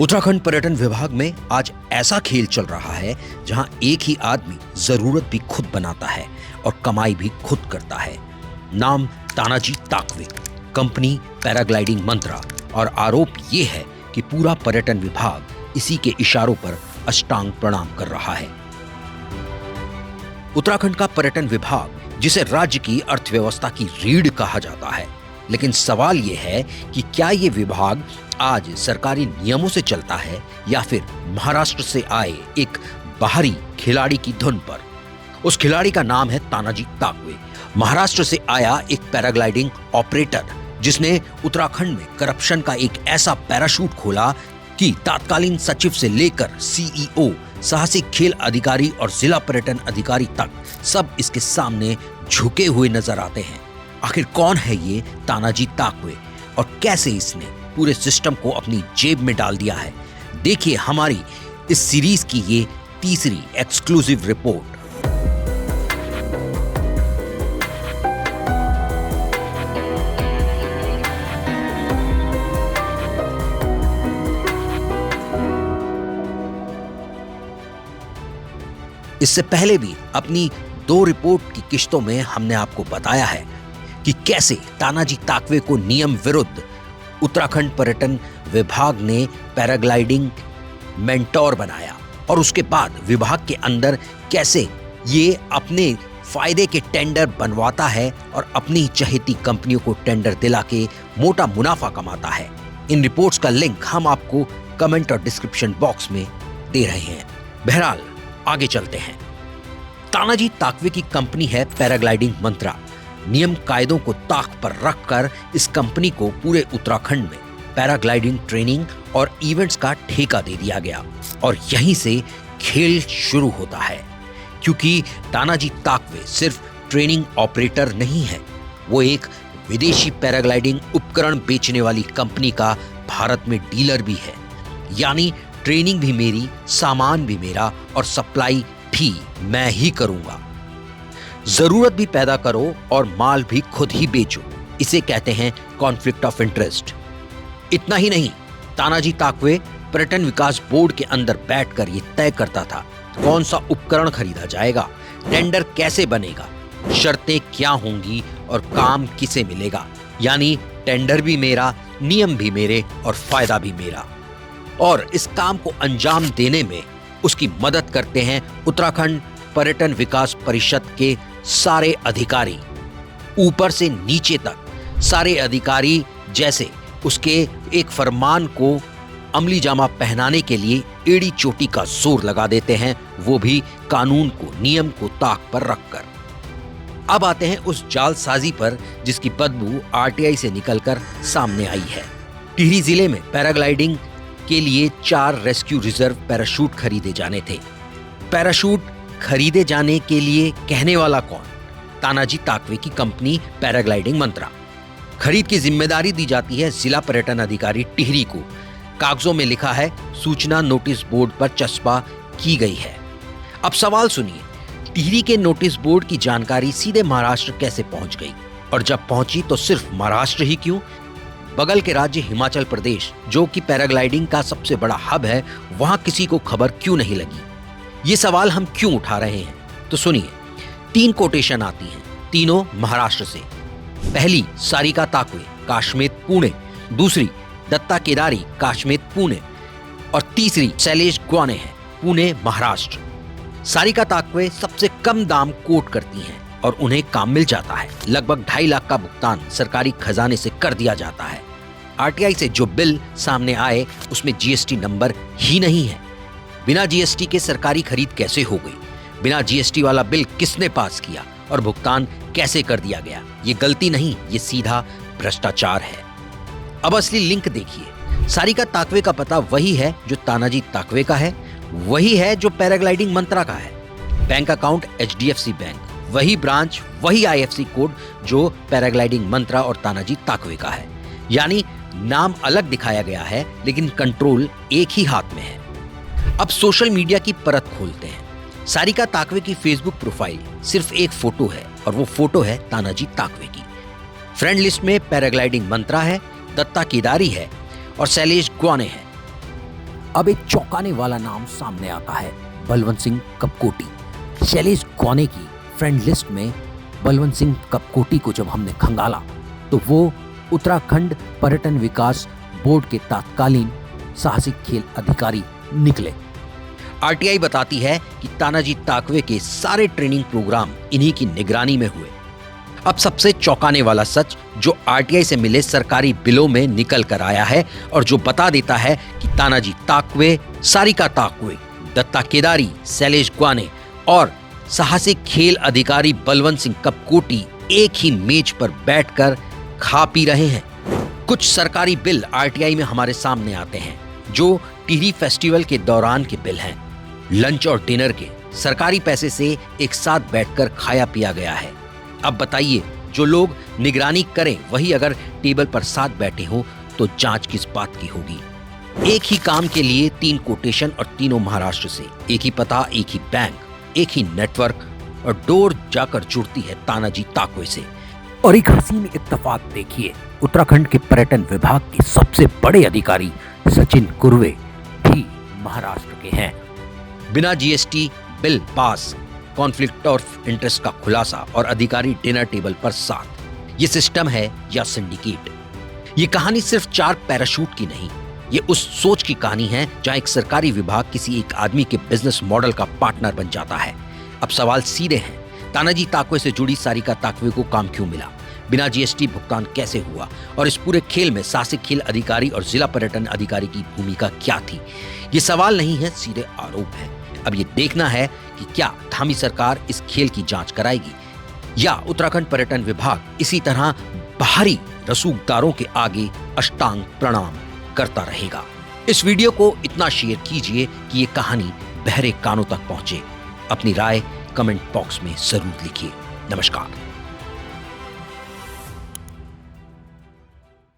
उत्तराखंड पर्यटन विभाग में आज ऐसा खेल चल रहा है जहां एक ही आदमी जरूरत भी खुद बनाता है और कमाई भी खुद करता है। नाम तानाजी ताकवे, कंपनी पैराग्लाइडिंग मंत्रा और आरोप ये है कि पूरा पर्यटन विभाग इसी के इशारों पर अष्टांग प्रणाम कर रहा है। उत्तराखंड का पर्यटन विभाग, जिसे राज्य की अर्थव्यवस्था की रीढ़ कहा जाता है, लेकिन सवाल यह है कि क्या ये विभाग आज सरकारी नियमों से चलता है या फिर महाराष्ट्र से आए एक बाहरी खिलाड़ी की धुन पर। उस खिलाड़ी का नाम है तानाजी ताकवे। महाराष्ट्र से आया एक पैराग्लाइडिंग ऑपरेटर जिसने उत्तराखंड में करप्शन का एक ऐसा पैराशूट खोला कि तत्कालीन सचिव से लेकर सीईओ, साहसिक खेल अधिकारी और जिला पर्यटन अधिकारी तक सब इसके सामने झुके हुए नजर आते हैं। आखिर कौन है ये तानाजी ताकवे और कैसे इसने पूरे सिस्टम को अपनी जेब में डाल दिया है? देखिए हमारी इस सीरीज की ये तीसरी एक्सक्लूसिव रिपोर्ट। इससे पहले भी अपनी 2 रिपोर्ट की किश्तों में हमने आपको बताया है कि कैसे तानाजी ताकवे को नियम विरुद्ध उत्तराखंड पर्यटन विभाग ने पैराग्लाइडिंग मेंटोर बनाया और उसके बाद विभाग के अंदर कैसे ये अपने फायदे के टेंडर बनवाता है और अपनी चहेती कंपनियों को टेंडर दिला के मोटा मुनाफा कमाता है। इन रिपोर्ट्स का लिंक हम आपको कमेंट और डिस्क्रिप्शन बॉक्स में दे रहे हैं। बहरहाल आगे चलते हैं। तानाजी ताकवे की कंपनी है पैराग्लाइडिंग मंत्रा। नियम कायदों को ताक पर रखकर इस कंपनी को पूरे उत्तराखंड में पैराग्लाइडिंग ट्रेनिंग और इवेंट्स का ठेका दे दिया गया और यहीं से खेल शुरू होता है। क्योंकि तानाजी ताकवे सिर्फ ट्रेनिंग ऑपरेटर नहीं है, वो एक विदेशी पैराग्लाइडिंग उपकरण बेचने वाली कंपनी का भारत में डीलर भी है। यानी ट्रेनिंग भी मेरी, सामान भी मेरा और सप्लाई भी मैं ही करूंगा। जरूरत भी पैदा करो और माल भी खुद ही बेचो। इसे कहते हैं कॉन्फ्लिक्ट ऑफ इंटरेस्ट। इतना ही नहीं, तानाजी ताकवे पर्यटन विकास बोर्ड के अंदर बैठकर ये तय करता था कौन सा उपकरण खरीदा जाएगा, टेंडर कैसे बनेगा, शर्तें क्या होंगी और काम किसे मिलेगा। यानी टेंडर भी मेरा, नियम भी मेरे और फायदा भी मेरा। और इस काम को अंजाम देने में उसकी मदद करते हैं उत्तराखंड पर्यटन विकास परिषद के सारे अधिकारी, ऊपर से नीचे तक सारे अधिकारी। जैसे उसके एक फरमान को अमली जामा पहनाने के लिए एड़ी चोटी का जोर लगा देते हैं, वो भी कानून को, नियम को ताक पर रखकर। अब आते हैं उस जालसाजी पर जिसकी बदबू आरटीआई से निकलकर सामने आई है। टिहरी जिले में पैराग्लाइडिंग के लिए 4 रेस्क्यू रिजर्व पैराशूट खरीदे जाने थे। पैराशूट खरीदे जाने के लिए कहने वाला कौन? तानाजी ताकवे की कंपनी पैराग्लाइडिंग मंत्रा। खरीद की जिम्मेदारी दी जाती है जिला पर्यटन अधिकारी टिहरी को। कागजों में लिखा है, सूचना नोटिस बोर्ड पर चस्पा की गई है। अब सवाल सुनिए, टिहरी के नोटिस बोर्ड की जानकारी सीधे महाराष्ट्र कैसे पहुंच गई? और जब पहुंची तो सिर्फ महाराष्ट्र ही क्यों, बगल के राज्य हिमाचल प्रदेश, जो कि पैराग्लाइडिंग का सबसे बड़ा हब है, वहां किसी को खबर क्यों नहीं लगी? ये सवाल हम क्यों उठा रहे हैं? तो सुनिए, 3 कोटेशन आती हैं, तीनों महाराष्ट्र से। पहली सारिका ताकवे, काश्मेत पुणे। दूसरी दत्ता केदारी, काश्मेत पुणे। और तीसरी शैलेश ग्वाने है, पुणे महाराष्ट्र। सारिका ताकवे सबसे कम दाम कोट करती हैं और उन्हें काम मिल जाता है। लगभग 2.5 लाख का भुगतान सरकारी खजाने से कर दिया जाता है। आरटीआई से जो बिल सामने आए उसमें जीएसटी नंबर ही नहीं है। बिना जीएसटी के सरकारी खरीद कैसे हो गई? बिना जीएसटी वाला बिल किसने पास किया और भुगतान कैसे कर दिया गया? ये गलती नहीं, ये सीधा भ्रष्टाचार है। अब असली लिंक देखिए। सारिका ताकवे का पता वही है जो तानाजी ताकवे का है, वही है जो पैराग्लाइडिंग मंत्रा का है। बैंक अकाउंट HDFC बैंक, वही ब्रांच, वही IFC कोड जो पैराग्लाइडिंग मंत्रा और तानाजी ताकवे का है। यानी नाम अलग दिखाया गया है लेकिन कंट्रोल एक ही हाथ में है। अब सोशल मीडिया की परत खोलते हैं। सारिका ताकवे की फेसबुक प्रोफाइल सिर्फ एक फोटो है और वो फोटो है तानाजी ताकवे की। फ्रेंड लिस्ट में पैराग्लाइडिंग मंत्रा है, दत्ता केदारी है और शैलेश ग्वाने है। अब एक चौंकाने वाला नाम सामने आता है, बलवंत सिंह कपकोटी। शैलेश गौने की फ्रेंड लिस्ट में बलवंत सिंह कपकोटी को जब हमने खंगाला तो वो उत्तराखंड पर्यटन विकास बोर्ड के तत्कालीन साहसिक खेल अधिकारी निकले। आरटीआई बताती है कि तानाजी ताकवे के सारे ट्रेनिंग प्रोग्राम इन्हीं की निगरानी में हुए। अब सबसे चौंकाने वाला सच जो आरटीआई से मिले सरकारी बिलों में निकल कर आया है और जो बता देता है कि तानाजी ताकवे, सारिका ताकवे, दत्ता केदारी, शैलेश गौने और साहसिक खेल अधिकारी बलवंत सिंह कपकोटी एक ही मेज पर बैठकर खा पी रहे हैं। कुछ सरकारी बिल आरटीआई में हमारे सामने आते हैं जो टिहरी फेस्टिवल के दौरान के बिल हैं। लंच और डिनर के सरकारी पैसे से एक साथ बैठकर खाया पिया गया है। अब बताइए, जो लोग निगरानी करें वही अगर टेबल पर साथ बैठे हों तो जांच किस बात की होगी। एक ही काम के लिए 3 कोटेशन और तीनों महाराष्ट्र से, एक ही पता, एक ही बैंक, एक ही नेटवर्क और डोर जाकर जुड़ती है तानाजी ताकवे से। और एक हसीन इत्तेफाक देखिए, उत्तराखंड के पर्यटन विभाग के सबसे बड़े अधिकारी सचिन कुर्वे भी महाराष्ट्र के हैं। बिना GST bill pass, conflict of interest का खुलासा और अधिकारी डिनर टेबल पर साथ। ये सिस्टम है या सिंडिकेट? ये कहानी सिर्फ 4 पैराशूट की नहीं, ये उस सोच की कहानी है जहां एक सरकारी विभाग किसी एक आदमी के बिजनेस मॉडल का पार्टनर बन जाता है। अब सवाल सीधे हैं, तानाजी ताकवे से जुड़ी सारिका ताकवे को काम क्यों मिला? बिना जीएसटी भुगतान कैसे हुआ? और इस पूरे खेल में साहसिक खेल अधिकारी और जिला पर्यटन अधिकारी की भूमिका क्या थी? ये सवाल नहीं है, सीधे आरोप है। अब ये देखना है कि क्या धामी सरकार इस खेल की जांच कराएगी या उत्तराखंड पर्यटन विभाग इसी तरह बाहरी रसूखदारों के आगे अष्टांग प्रणाम करता रहेगा। इस वीडियो को इतना शेयर कीजिए कि ये कहानी बहरे कानों तक पहुंचे। अपनी राय कमेंट बॉक्स में जरूर लिखिए। नमस्कार।